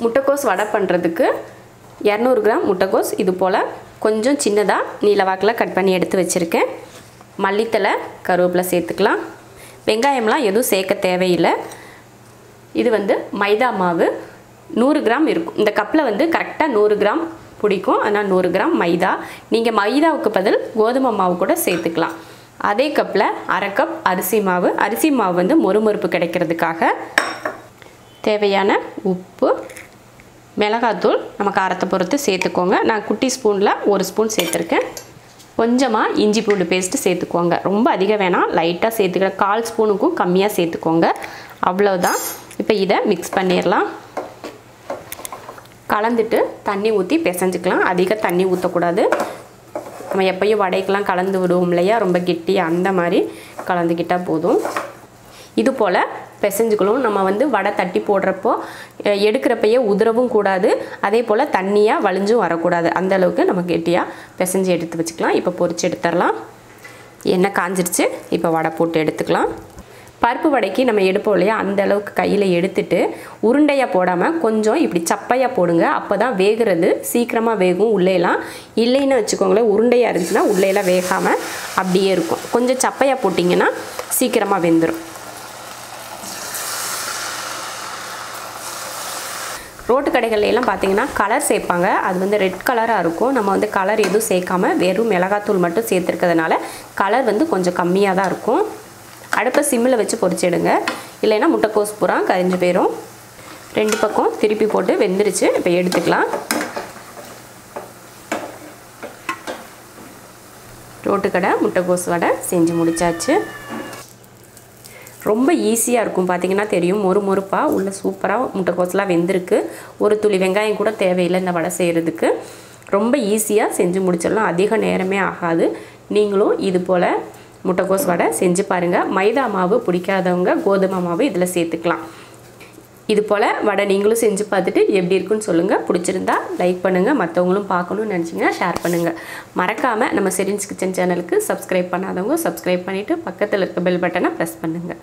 முட்டைக்கோஸ் வடை பண்ணுறதுக்கு 200 கிராம் முட்டைக்கோஸ் இது போல் கொஞ்சம் சின்னதாக நீளவாக்கில் கட் பண்ணி எடுத்து வச்சுருக்கேன். மல்லித்தலை, கருவேப்பிலை சேர்த்துக்கலாம். வெங்காயம்லாம் எதுவும் சேர்க்க தேவையில்லை. இது வந்து மைதா மாவு 100 கிராம் இருக்கும். இந்த கப்பில் வந்து கரெக்டாக 100 கிராம் பிடிக்கும். ஆனால் 100 கிராம் மைதா. நீங்கள் மைதாவுக்கு பதில் கோதுமை மாவு கூட சேர்த்துக்கலாம். அதே கப்பில் அரை கப் அரிசி மாவு வந்து மொறுமொறுப்பு கிடைக்கிறதுக்காக. தேவையான உப்பு, மிளகாத்தூள் நம்ம காரத்தை பொறுத்து சேர்த்துக்கோங்க. நான் குட்டி ஸ்பூனில் 1 ஸ்பூன் சேர்த்துருக்கேன். கொஞ்சமாக இஞ்சி பூண்டு பேஸ்ட்டு சேர்த்துக்கோங்க. ரொம்ப அதிகம் வேணாம், லைட்டாக சேர்த்துக்கிறேன். 1/4 ஸ்பூனுக்கும் கம்மியாக சேர்த்துக்கோங்க. அவ்வளோதான். இப்போ இதை மிக்ஸ் பண்ணிடலாம். கலந்துட்டு தண்ணி ஊற்றி பிசைஞ்சிக்கலாம். அதிக தண்ணி ஊற்றக்கூடாது. நம்ம எப்பயும் வடைக்கெலாம் கலந்து விடுவோம் இல்லையா, ரொம்ப கெட்டியாக அந்த மாதிரி கலந்துக்கிட்டால் போதும். இது போல் பிசைஞ்சுக்கணும். நம்ம வந்து வடை தட்டி போடுறப்போ எடுக்கிறப்பயே உதிரவும் கூடாது, அதே போல் தண்ணியாக வலிஞ்சும் வரக்கூடாது. அந்த அளவுக்கு நம்ம கெட்டியாக பிசைஞ்சு எடுத்து வச்சுக்கலாம். இப்போ பொரிச்சு எடுத்துடலாம். எண்ணெய் காஞ்சிருச்சு. இப்போ வடை போட்டு எடுத்துக்கலாம். பருப்பு வடைக்கு நம்ம எடுப்போம் இல்லையா, அந்த அளவுக்கு கையில் எடுத்துட்டு உருண்டையாக போடாமல் கொஞ்சம் இப்படி சப்பையாக போடுங்க. அப்போ தான் வேகிறது சீக்கிரமாக வேகும். உள்ளேலாம் இல்லைன்னு வச்சுக்கோங்களேன், உருண்டையாக இருந்துச்சுன்னா உள்ளேலாம் வேகாமல் அப்படியே இருக்கும். கொஞ்சம் சப்பையாக போட்டிங்கன்னா சீக்கிரமாக வெந்துடும். ரோட்டு கடைகள்லாம் பார்த்தீங்கன்னா கலர் சேர்ப்பாங்க. அது வந்து ரெட் கலராக இருக்கும். நம்ம வந்து கலர் எதுவும் சேர்க்காம வெறும் மிளகாத்தூள் மட்டும் சேர்த்துருக்கிறதுனால கலர் வந்து கொஞ்சம் கம்மியாக தான் இருக்கும். அடுப்பை சிம்மில் வச்சு பொரிச்சிடுங்க, இல்லைன்னா முட்டைக்கோஸ் பூரா கரிஞ்சு போயிடும். 2 பக்கம் திருப்பி போட்டு வெந்துருச்சு. இப்போ எடுத்துக்கலாம். ரோட்டுக்கடை முட்டைக்கோஸ் வடை செஞ்சு முடிச்சாச்சு. ரொம்ப ஈஸியாக இருக்கும். பார்த்தீங்கன்னா தெரியும், மொறுமொறுப்பாக உள்ள சூப்பராக முட்டைக்கோஸ்லாம் வெந்திருக்கு. ஒரு துளி வெங்காயம் கூட தேவையில்லை இந்த வடை செய்கிறதுக்கு. ரொம்ப ஈஸியாக செஞ்சு முடிச்சிடலாம். அதிக நேரமே ஆகாது. நீங்களும் இது போல் முட்டைக்கோஸ் வடை செஞ்சு பாருங்கள். மைதா மாவு பிடிக்காதவங்க கோதுமை மாவு இதில் சேர்த்துக்கலாம். இது போல் வடை நீங்களும் செஞ்சு பார்த்துட்டு எப்படி இருக்குன்னு சொல்லுங்கள். பிடிச்சிருந்தா லைக் பண்ணுங்கள். மற்றவங்களும் பார்க்கணுன்னு நினச்சிங்கன்னா ஷேர் பண்ணுங்கள். மறக்காமல் நம்ம செரின்ஸ் கிச்சன் சேனலுக்கு சப்ஸ்கிரைப் பண்ணாதவங்க சப்ஸ்கிரைப் பண்ணிவிட்டு பக்கத்தில் இருக்க பெல் பட்டனை ப்ரெஸ் பண்ணுங்கள்.